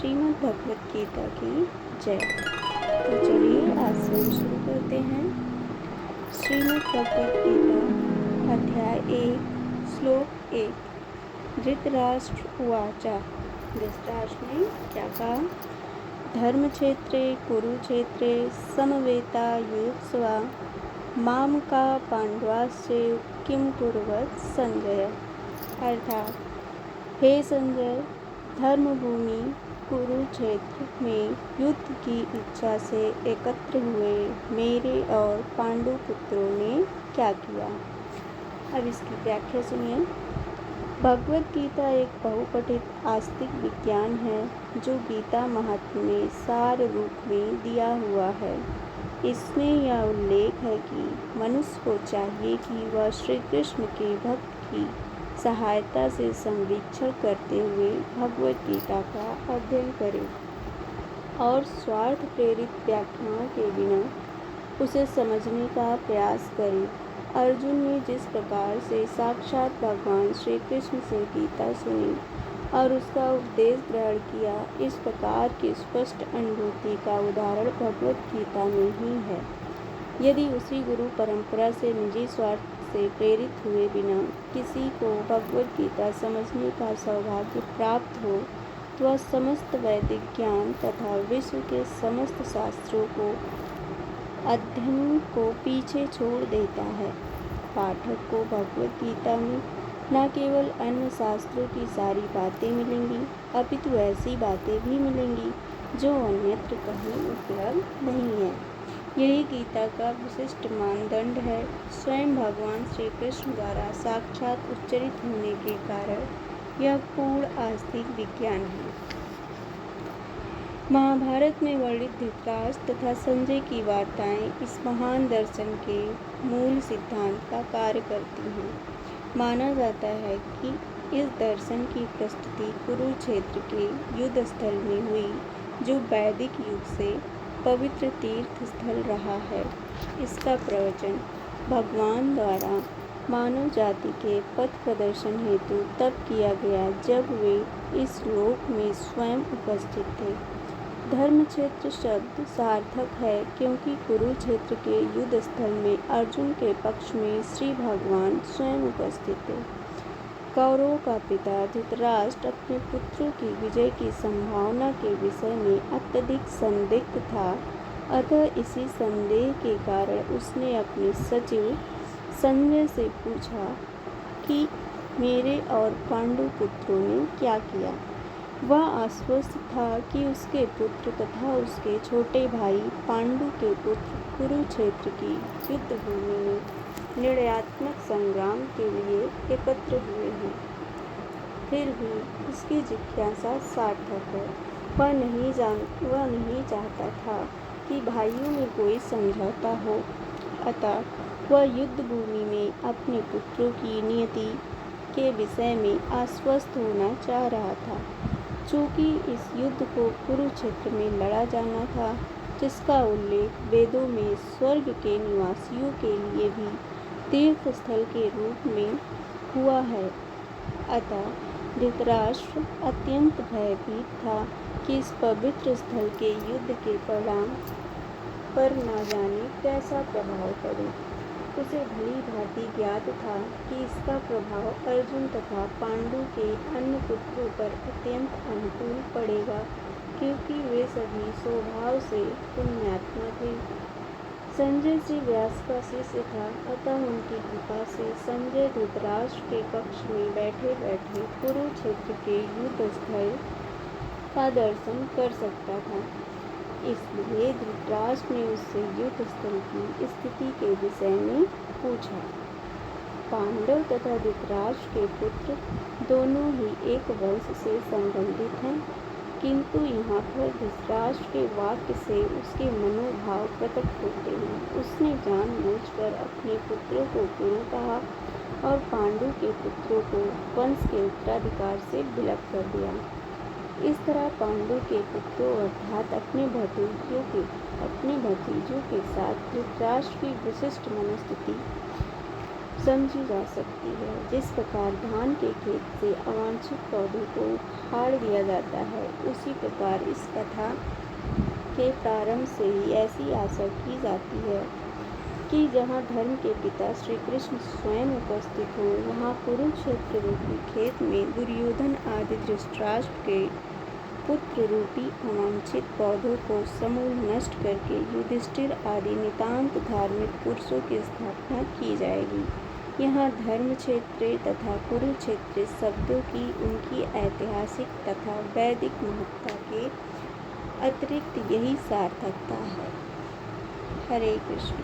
श्रीमद् भगवत गीता की जय। तो चलिए आज से हम शुरू करते हैं। श्रीमद् भगवत गीता अध्याय 1 श्लोक 1। धृतराष्ट्र उवाचा। धृतराष्ट्र ने क्या कहा? धर्म क्षेत्रे कुरुक्षेत्रे समवेतायुत्सवा माम का पांडवाश्चे किम कुर्वत संजय। अर्थात, हे संजय, धर्मभूमि कुरुक्षेत्र में युद्ध की इच्छा से एकत्र हुए मेरे और पांडु पुत्रों ने क्या किया। अब इसकी व्याख्या सुनिए। भगवत गीता एक बहुपठित आस्तिक विज्ञान है जो गीता महात्म्य में सार रूप में दिया हुआ है। इसमें यह उल्लेख है कि मनुष्य को चाहिए कि वह श्री कृष्ण के भक्त की सहायता से संवीक्षण करते हुए भगवत गीता का अध्ययन करे और स्वार्थ प्रेरित व्याख्याओं के बिना उसे समझने का प्रयास करे। अर्जुन ने जिस प्रकार से साक्षात भगवान श्री कृष्ण से गीता सुनी और उसका उपदेश ग्रहण किया, इस प्रकार की स्पष्ट अनुभूति का उदाहरण भगवत गीता में ही है। यदि उसी गुरु परंपरा से निजी स्वार्थ से प्रेरित हुए बिना किसी को भगवत गीता समझने का सौभाग्य प्राप्त हो, तो वह समस्त वैदिक ज्ञान तथा विश्व के समस्त शास्त्रों को अध्ययन को पीछे छोड़ देता है। पाठक को भगवत गीता में न केवल अन्य शास्त्रों की सारी बातें मिलेंगी, अपितु ऐसी बातें भी मिलेंगी जो अन्यत्र कहीं उपलब्ध नहीं है। यही गीता का विशिष्ट मानदंड है। स्वयं भगवान श्री कृष्ण द्वारा साक्षात उच्चरित होने के कारण यह पूर्ण आस्तिक विज्ञान है। महाभारत में वर्णित धृतराष्ट्र तथा संजय की वार्ताएं इस महान दर्शन के मूल सिद्धांत का कार्य करती हैं। माना जाता है कि इस दर्शन की प्रस्तुति कुरुक्षेत्र के युद्ध स्थल में हुई, जो वैदिक युग से पवित्र तीर्थ स्थल रहा है। इसका प्रवचन भगवान द्वारा मानव जाति के पथ प्रदर्शन हेतु तब किया गया जब वे इस लोक में स्वयं उपस्थित थे। धर्म क्षेत्र शब्द सार्थक है क्योंकि कुरुक्षेत्र के युद्ध स्थल में अर्जुन के पक्ष में श्री भगवान स्वयं उपस्थित थे। कौरवों का पिता धृतराष्ट्र अपने पुत्रों की विजय की संभावना के विषय में अत्यधिक संदिग्ध था। अतः इसी संदेह के कारण उसने अपने सचिव संजय से पूछा कि मेरे और पांडु पुत्रों ने क्या किया। वह आश्वस्त था कि उसके पुत्र तथा उसके छोटे भाई पांडु के पुत्र कुरुक्षेत्र की युद्ध भूमि में निर्णयात्मक संग्राम के लिए एकत्र हुए हैं। फिर भी उसकी जिज्ञासा सार्थक है। वह नहीं चाहता था कि भाइयों में कोई समझौता हो, अतः वह युद्ध भूमि में अपने पुत्रों की नियति के विषय में आश्वस्त होना चाह रहा था। चूँकि इस युद्ध को कुरुक्षेत्र में लड़ा जाना था, जिसका उल्लेख वेदों में स्वर्ग के निवासियों के लिए भी तीर्थ स्थल के रूप में हुआ है, अतः धृतराष्ट्र अत्यंत भयभीत था कि इस पवित्र स्थल के युद्ध के परिणाम पर न जाने कैसा प्रभाव पड़े। उसे भली भांति ज्ञात था कि इसका प्रभाव अर्जुन तथा पांडु के अन्य पुत्रों पर अत्यंत अनुकूल पड़ेगा, क्योंकि वे सभी स्वभाव से पुण्यात्मा थे। संजय श्री व्यास का शिष्य था, अतः उनकी कृपा से संजय धृतराष्ट्र के कक्ष में बैठे बैठे कुरुक्षेत्र के युद्ध स्थल का दर्शन कर सकता था। इसलिए धृतराष्ट्र ने उससे युद्ध स्थल की स्थिति के विषय में पूछा। पांडव तथा धृतराष्ट्र के पुत्र दोनों ही एक वंश से संबंधित हैं, किंतु यहाँ पर धृतराष्ट्र के वाक्य से उसके मनोभाव प्रकट होते हैं। उसने जानबूझकर अपने पुत्रों को गुरु कहा और पांडु के पुत्रों को वंश के उत्तराधिकार से विलग कर दिया। इस तरह पांडु के पुत्रों अर्थात अपने भतीजों के साथ धृतराष्ट्र की विशिष्ट मनस्थिति समझी जा सकती है। जिस प्रकार धान के खेत से अवांछित पौधों को उखाड़ दिया जाता है, उसी प्रकार इस कथा के प्रारंभ से ही ऐसी आशा की जाती है कि जहाँ धर्म के पिता श्री कृष्ण स्वयं उपस्थित हो, वहाँ कुरुक्षेत्र रूपी खेत में दुर्योधन आदि धृतराष्ट्र के पुत्र रूपी अवांछित पौधों को समूल नष्ट करके युधिष्ठिर आदि नितांत धार्मिक पुरुषों की स्थापना की जाएगी। यहाँ धर्म क्षेत्र तथा कुरुक्षेत्र शब्दों की उनकी ऐतिहासिक तथा वैदिक महत्ता के अतिरिक्त यही सार्थकता है। हरे कृष्ण।